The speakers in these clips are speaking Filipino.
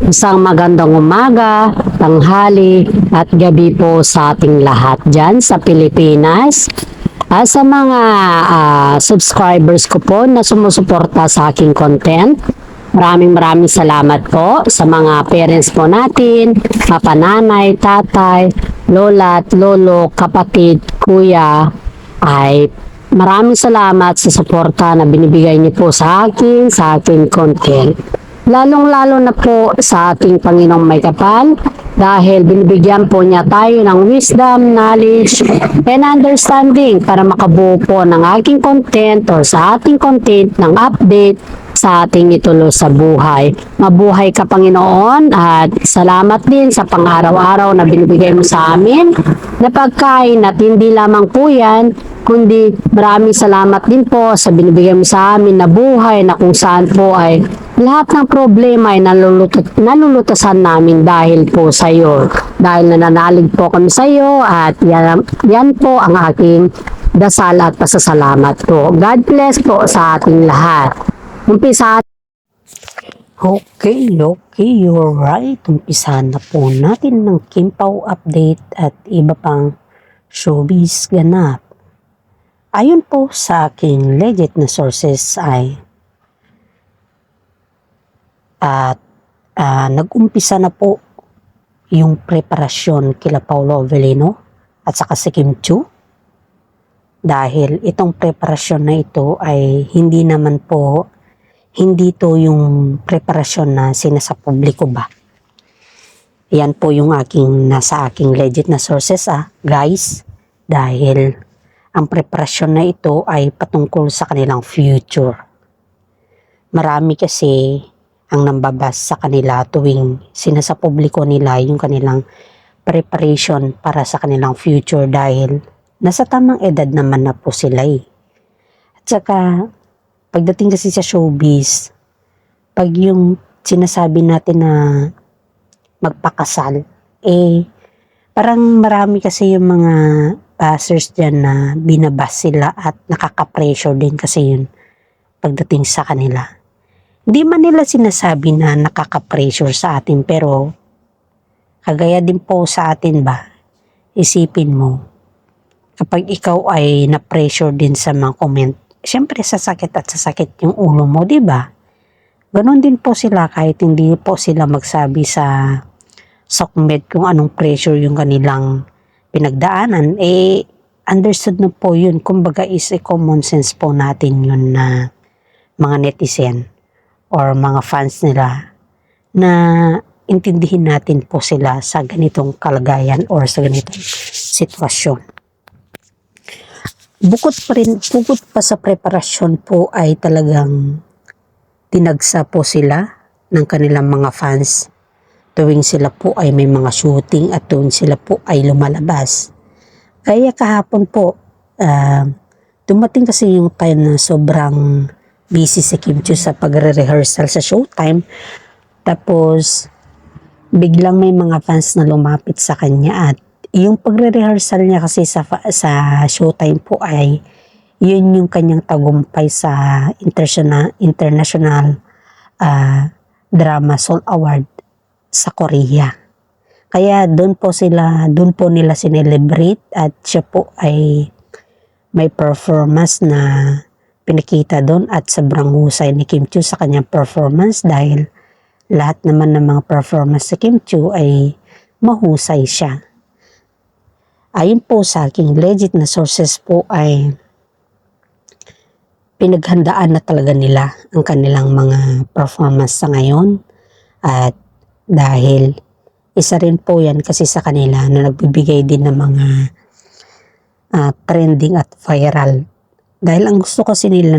Isang magandang umaga, tanghali at gabi po sa ating lahat dyan sa Pilipinas. Sa mga subscribers ko po na sumusuporta sa aking content, maraming salamat po sa mga parents po natin, papananay, tatay, lola at lolo, kapatid, kuya, ay maraming salamat sa suporta na binibigay niyo po sa aking content. Lalong-lalo na po sa ating Panginoong may kapal dahil binibigyan po niya tayo ng wisdom, knowledge, and understanding para makabuo po ng aking content or sa ating content ng update sa ating ituloy sa buhay. Mabuhay ka, Panginoon, at salamat din sa pang-araw-araw na binibigay mo sa amin na pagkain at hindi lamang po yan, kundi maraming salamat din po sa binibigay mo sa amin na buhay na kung saan po ay lahat ng problema ay nalulutasan namin dahil po sa iyo. Dahil nananalig po kami sa iyo at yan po ang aking dasal at pasasalamat po. God bless po sa ating lahat. Umpisa. Okay, you're right. Umpisahan na po natin ng Kim Pao update at iba pang showbiz ganap. Ayon po sa aking legit na sources ay nag-umpisa na po yung preparasyon kila Paolo Avellino at saka si Kim Chiu. Dahil itong preparasyon na ito ay hindi to yung preparasyon na sinasa publiko ba. Yan po yung nasa aking legit na sources guys. Dahil ang preparasyon na ito ay patungkol sa kanilang future. Marami kasi ang nambabas sa kanila tuwing sinasa publiko nila yung kanilang preparation para sa kanilang future dahil nasa tamang edad naman na po sila At saka pagdating kasi sa showbiz, pag yung sinasabi natin na magpakasal, parang marami kasi yung mga passers dyan na binabas sila at nakaka-pressure din kasi yun pagdating sa kanila. Hindi man nila sinasabi na nakaka-pressure sa atin pero kagaya din po sa atin ba, isipin mo, kapag ikaw ay na-pressure din sa mga comment, siyempre sasakit yung ulo mo, di ba? Ganon din po sila kahit hindi po sila magsabi sa comment kung anong pressure yung kanilang pinagdaanan, understood na po yun. Kumbaga is a common sense po natin yun na mga netizen or mga fans nila na intindihin natin po sila sa ganitong kalagayan or sa ganitong sitwasyon. Bukod pa sa preparasyon po ay talagang tinagsa po sila ng kanilang mga fans tuwing sila po ay may mga shooting at tuwing sila po ay lumalabas. Kaya kahapon po, dumating kasi yung time na sobrang busy si Kim Chiu sa pagre-rehearsal sa showtime. Tapos, biglang may mga fans na lumapit sa kanya at yung pagre-rehearsal niya kasi sa showtime po ay yun yung kanyang tagumpay sa international drama Soul Award sa Korea. Kaya doon po nila sinelebrate at siya po ay may performance na pinakita doon at sobrang husay ni Kim Chiu sa kanyang performance dahil lahat naman ng mga performance sa Kim Chiu ay mahusay siya. Ayon po sa aking legit na sources po ay pinaghandaan na talaga nila ang kanilang mga performance sa ngayon at dahil isa rin po yan kasi sa kanila na nagbibigay din ng mga trending at viral. Dahil ang gusto kasi nila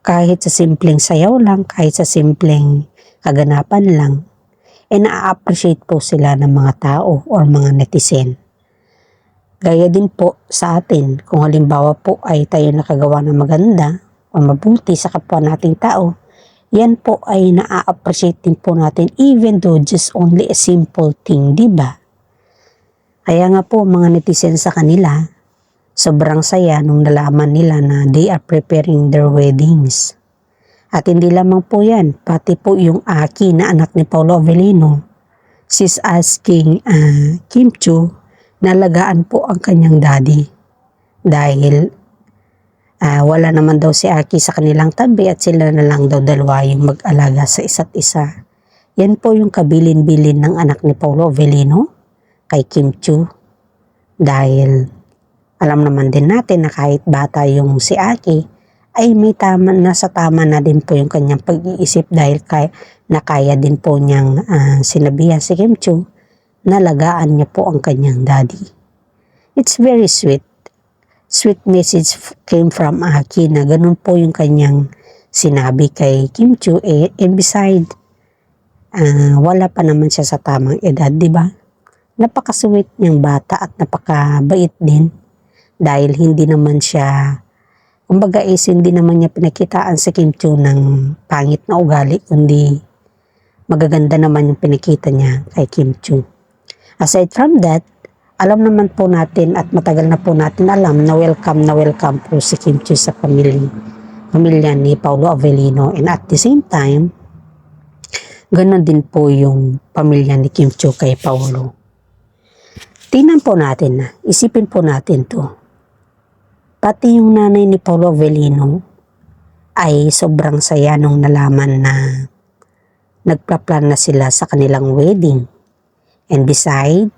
kahit sa simpleng sayaw lang, kahit sa simpleng kaganapan lang, na-appreciate po sila ng mga tao or mga netizen. Gaya din po sa atin, kung halimbawa po ay tayo nakagawa ng maganda o mabuti sa kapwa nating tao, yan po ay na-appreciate din po natin even though just only a simple thing, di ba? Kaya nga po mga netizen sa kanila, sobrang saya nung nalaman nila na they are preparing their weddings. At hindi lamang po yan, pati po yung Aki na anak ni Paolo Avellino, she's asking Kim Chiu na alagaan po ang kanyang daddy. Dahil wala naman daw si Aki sa kanilang tabi at sila na lang daw dalawa yung mag-alaga sa isa't isa. Yan po yung kabilin-bilin ng anak ni Paolo Avellino kay Kim Chiu. Dahil alam naman din natin na kahit bata yung si Aki, ay may nasa tama na din po yung kanyang pag-iisip dahil kaya din po niyang sinabihan si Kim Chiu na alagaan niya po ang kanyang daddy. It's very sweet. Sweet message came from Aki na ganun po yung kanyang sinabi kay Kim Chiu. And beside, wala pa naman siya sa tamang edad, di ba? Napaka-sweet niyang bata at napaka-bait din dahil hindi naman siya, kumbaga hindi naman niya pinakitaan si Kim Chiu ng pangit na ugali, kundi magaganda naman yung pinakita niya kay Kim Chiu. Aside from that, alam naman po natin at matagal na po natin alam na welcome po si Kim Chiu sa pamilya ni Paolo Avellino, and at the same time, ganon din po yung pamilya ni Kim Chiu kay Paolo. Tingnan po natin na, isipin po natin to. Pati yung nanay ni Paolo Avellino ay sobrang saya nung nalaman na nagpa-plan na sila sa kanilang wedding. And beside,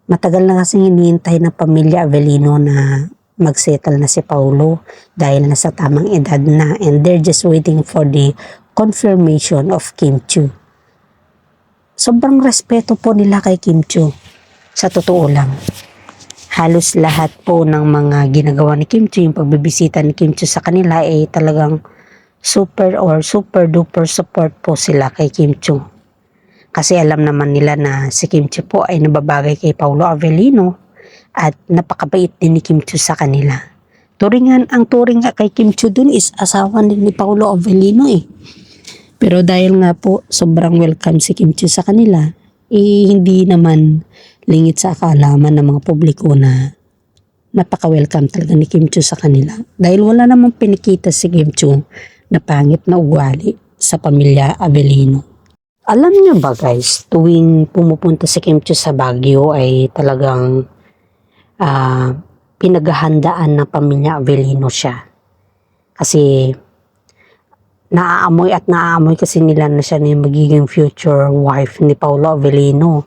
matagal na kasing hinihintay ng pamilya Avellino na magsettle na si Paolo dahil nasa tamang edad na, and they're just waiting for the confirmation of Kim Chiu. Sobrang respeto po nila kay Kim Chiu. Sa totoo lang, halos lahat po ng mga ginagawa ni Kim Chiu, yung pagbibisita ni Kim Chiu sa kanila ay talagang super duper support po sila kay Kim Chiu. Kasi alam naman nila na si Kim Chiu po ay nababagay kay Paolo Avellino at napakabait din ni Kim Chiu sa kanila. Ang turing nga kay Kim Chiu dun is asawa din ni Paolo Avellino eh. Pero dahil nga po sobrang welcome si Kim Chiu sa kanila, hindi naman lingit sa kaalaman ng mga publiko na napaka-welcome talaga ni Kim Chiu sa kanila. Dahil wala namang pinikita si Kim Chiu na pangit na ugali sa pamilya Avellino. Alam niyo ba guys, tuwing pumupunta si Kim Chiu sa Baguio ay talagang pinaghahandaan ng pamilya Avellino siya. Kasi naaamoy kasi nila na siya na yung magiging future wife ni Paolo Avellino.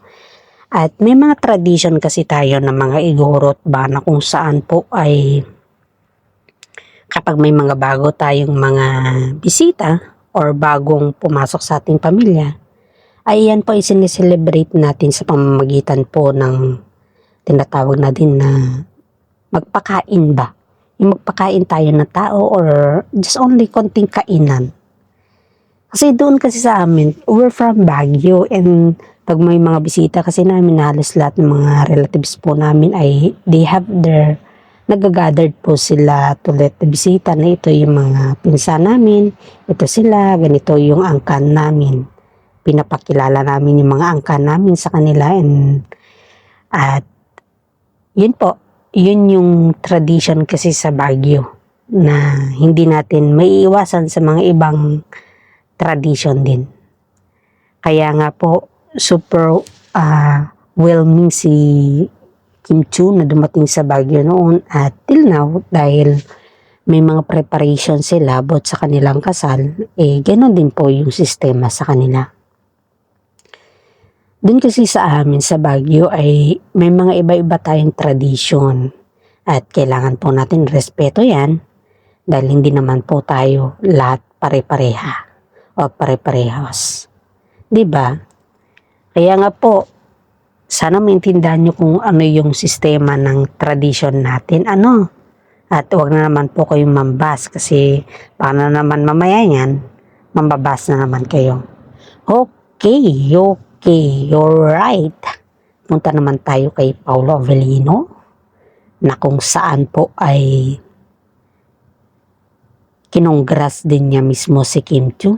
At may mga tradition kasi tayo ng mga igorot ba na kung saan po ay kapag may mga bago tayong mga bisita or bagong pumasok sa ating pamilya, ay yan po ay sineselebrate natin sa pamamagitan po ng tinatawag natin na magpakain ba. Yung magpakain tayo ng tao or just only konting kainan. Kasi doon kasi sa amin, we're from Baguio, and pag may mga bisita kasi namin, halos lahat ng mga relatives po namin ay they have nagagathered po sila to let the bisita na ito yung mga pinsan namin, ito sila, ganito yung angkan namin. Pinapakilala namin yung mga angkan namin sa kanila, at yun po, yun yung tradition kasi sa Baguio na hindi natin maiiwasan sa mga ibang tradition din. Kaya nga po, super whelming si Kim Chiu na dumating sa Baguio noon at till now, dahil may mga preparation sila about sa kanilang kasal, ganoon din po yung sistema sa kanila. Doon kasi sa amin sa Baguio ay may mga iba-iba tayong tradition at kailangan po natin respeto yan dahil hindi naman po tayo lahat pare-pareha o pare-parehas. Diba? Kaya nga po, sana maintindihan nyo kung ano yung sistema ng tradition natin. At huwag na naman po kayong mambas kasi paano naman mamaya yan, mambabas na naman kayo. Okay, you're right. Punta naman tayo kay Paolo Avellino na kung saan po ay kinongras din niya mismo si Kim Chiu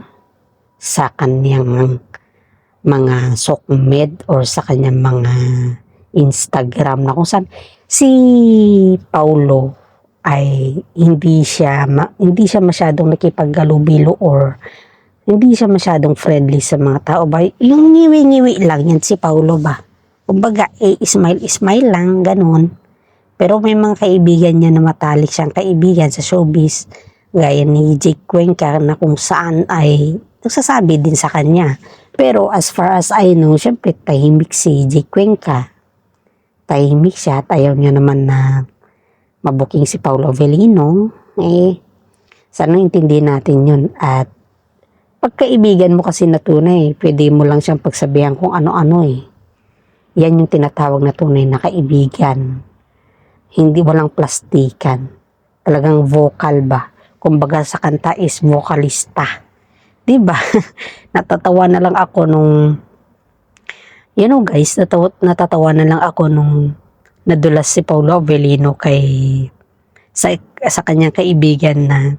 sa kanyang mga sokmed or sa kanyang mga Instagram na kung saan si Paolo ay hindi siya masyadong nakipaggalubilo or hindi siya masyadong friendly sa mga tao ba. Yung ngiwi-ngiwi lang yan si Paulo ba. Kumbaga, smile lang, ganun. Pero may mga kaibigan niya na matalik siyang kaibigan sa showbiz. Gaya ni Jake Cuenca na kung saan ay nagsasabi din sa kanya. Pero as far as I know, syempre tahimik si Jake Cuenca. Tahimik siya at ayaw niya naman na mabuking si Paulo Avellino. Sana intindihin natin yun. At pagkaibigan mo kasi na tunay, pwede mo lang siyang pagsabihan kung ano-ano Yan yung tinatawag na tunay na kaibigan. Hindi walang plastikan. Talagang vocal ba? Kumbaga sa kanta is vocalista. Diba? Natatawa na lang ako nung guys, natatawa na lang ako nung nadulas si Paulo Avellino sa kanyang kaibigan na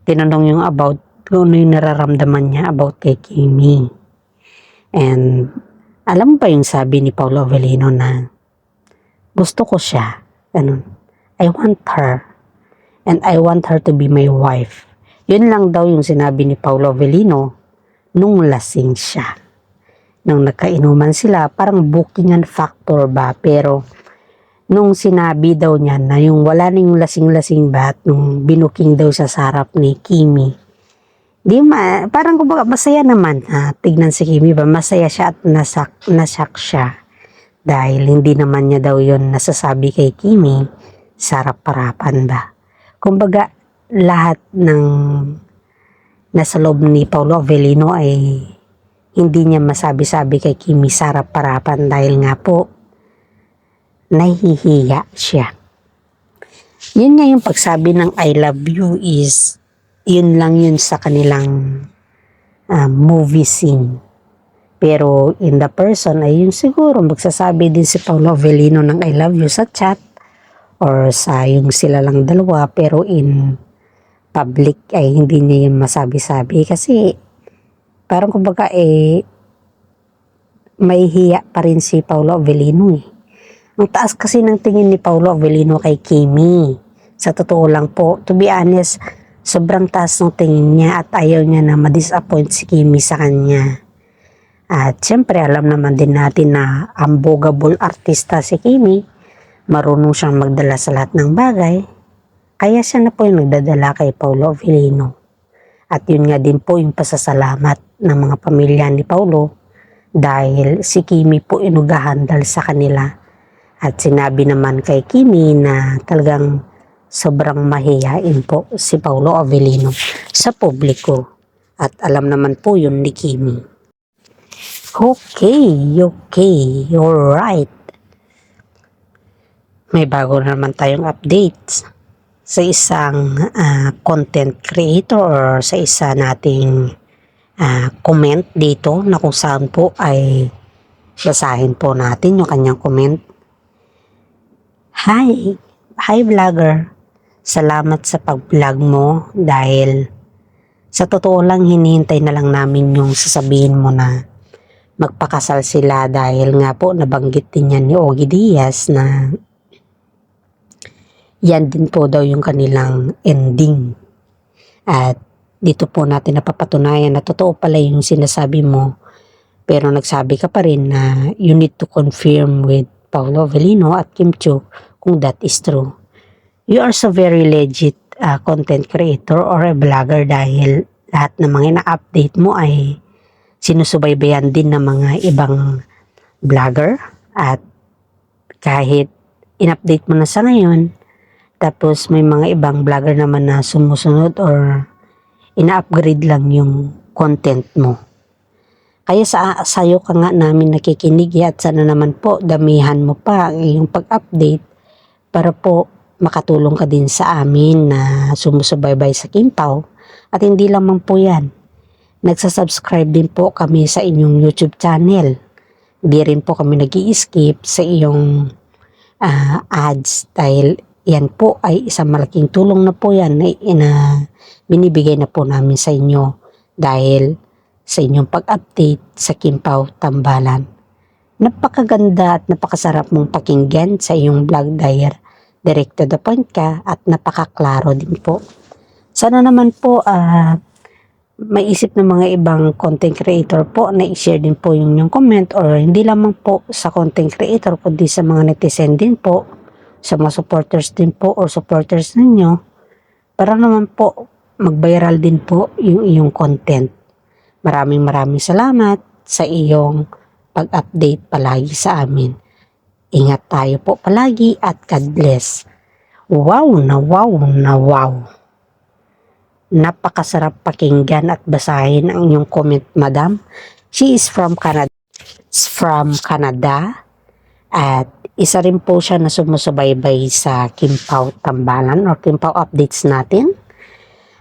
tinanong yung about kung ano yung nararamdaman niya about kay Kimi. And alam pa yung sabi ni Paulo Avellino na gusto ko siya. Ganun. I want her. And I want her to be my wife. Yun lang daw yung sinabi ni Paulo Avellino nung lasing siya. Nung nagkainuman sila, parang bookingan factor ba? Pero nung sinabi daw niya na yung wala na yung lasing-lasing ba at nung binuking daw sa sarap ni Kimi, parang kumbaga masaya naman. Tignan si Kimi ba? Masaya siya at nasak siya. Dahil hindi naman niya daw yun nasasabi kay Kimi sa harap-harapan ba. Kumbaga lahat ng nasa loob ni Paulo Avellino ay hindi niya masabi-sabi kay Kimi sa harap-harapan dahil nga po nahihiya siya. Yun nga yung pagsabi ng I love you is yun lang yun sa kanilang movie scene. Pero in the person ay yun siguro magsasabi din si Paulo Avellino ng I love you sa chat or sa yung sila lang dalawa, pero in public ay hindi niya yung masabi-sabi kasi parang kumbaga may hiya pa rin si Paulo Avellino Ang taas kasi ng tingin ni Paulo Avellino kay Kimi. Sa totoo lang po, to be honest, sobrang taas ng tingin niya at ayaw niya na ma-disappoint si Kimi sa kanya. At syempre alam naman din natin na ambogable artista si Kimi, marunong siyang magdala sa lahat ng bagay, kaya siya na po yung nagdadala kay Paulo Avellino. At yun nga din po yung pasasalamat ng mga pamilya ni Paulo dahil si Kimi po inugahandal sa kanila. At sinabi naman kay Kimi na talagang sobrang mahiyain po si Paulo Avellino sa publiko. At alam naman po yun ni Kimi. Okay, alright. May bago na naman tayong updates sa isang content creator or sa isa nating comment dito na kung saan po ay basahin po natin yung kanyang comment. Hi vlogger, salamat sa pag-vlog mo dahil sa totoo lang hinihintay na lang namin yung sasabihin mo na magpakasal sila dahil nga po nabanggit din yan ni Ogie Diaz na yan din po daw yung kanilang ending. At dito po natin napapatunayan na totoo pala yung sinasabi mo, pero nagsabi ka pa rin na you need to confirm with Paulo Avellino at Kim Chiu kung that is true. You are so very legit content creator or a vlogger dahil lahat ng mga ina-update mo ay sinusubaybayan din ng mga ibang vlogger at kahit in-update mo na sa ngayon, tapos may mga ibang vlogger naman na sumusunod or ina-upgrade lang yung content mo. Kaya sayo ka nga namin nakikinig at sana naman po damihan mo pa ang iyong pag-update para po makatulong ka din sa amin na sumusubaybay sa Kim Pao. At hindi lamang po yan, nagsasubscribe din po kami sa inyong YouTube channel. Di rin po kami nag-i-skip sa iyong ads dahil yan po ay isang malaking tulong na po yan na binibigay na po namin sa inyo dahil sa inyong pag-update sa Kim Pao Tambalan. Napakaganda at napakasarap mong pakinggan sa iyong vlog dahil direct to the point ka at napakaklaro din po. Sana naman po maisip ng mga ibang content creator po na i-share din po yung comment, or hindi lamang po sa content creator kundi sa mga netizen din po, sa mga supporters din po or supporters ninyo, para naman po mag-viral din po yung iyong content. Maraming salamat sa iyong pag-update palagi sa amin. Ingat tayo po palagi at God bless. Wow na wow na wow. Napakasarap pakinggan at basahin ang inyong comment, madam. She is from Canada. At isa rin po siya na sumusubaybay sa Kimpaw Tambalan or Kimpaw updates natin.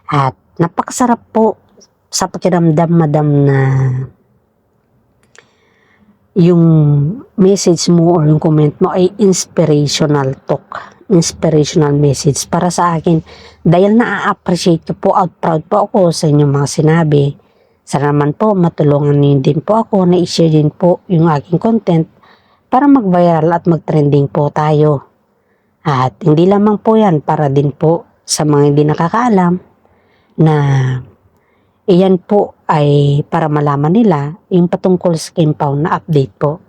At napakasarap po sa pakiramdam, madam, na yung message mo or yung comment mo ay inspirational talk, inspirational message para sa akin, dahil na-appreciate ko po at proud po ako sa inyong mga sinabi. Sana naman po matulungan niyo din po ako na i-share din po yung aking content para mag-viral at mag-trending po tayo. At hindi lamang po yan, para din po sa mga hindi nakakaalam na iyan po ay para malaman nila yung patungkol sa Kimpaw na update po.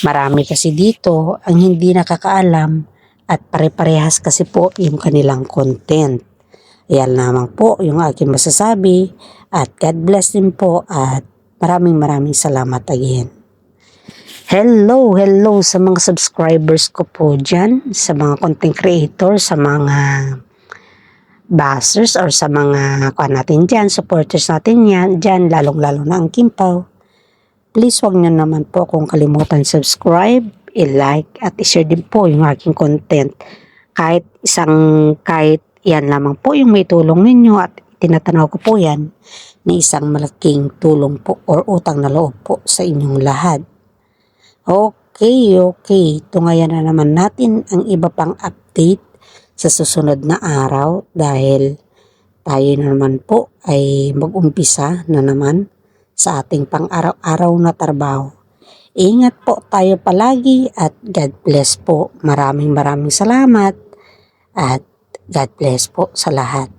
Marami kasi dito ang hindi nakakaalam at pare-parehas kasi po yung kanilang content. Ayan lamang po yung aking masasabi at God bless din po at maraming salamat again. Hello sa mga subscribers ko po dyan, sa mga content creators, sa mga bashers or sa mga natin dyan, supporters natin yan, dyan, lalong-lalo na ang Kimpaw. Please wag nyo naman po kung kalimutan subscribe, i-like at i-share din po yung aking content. Kahit yan lamang po yung may tulong ninyo at tinatanaw ko po yan na isang malaking tulong po or utang na loob po sa inyong lahat. Okay. Tungayan na naman natin ang iba pang update sa susunod na araw dahil tayo naman po ay mag-umpisa na naman sa ating pang-araw-araw na trabaho. Ingat po tayo palagi at God bless po. Maraming salamat at God bless po sa lahat.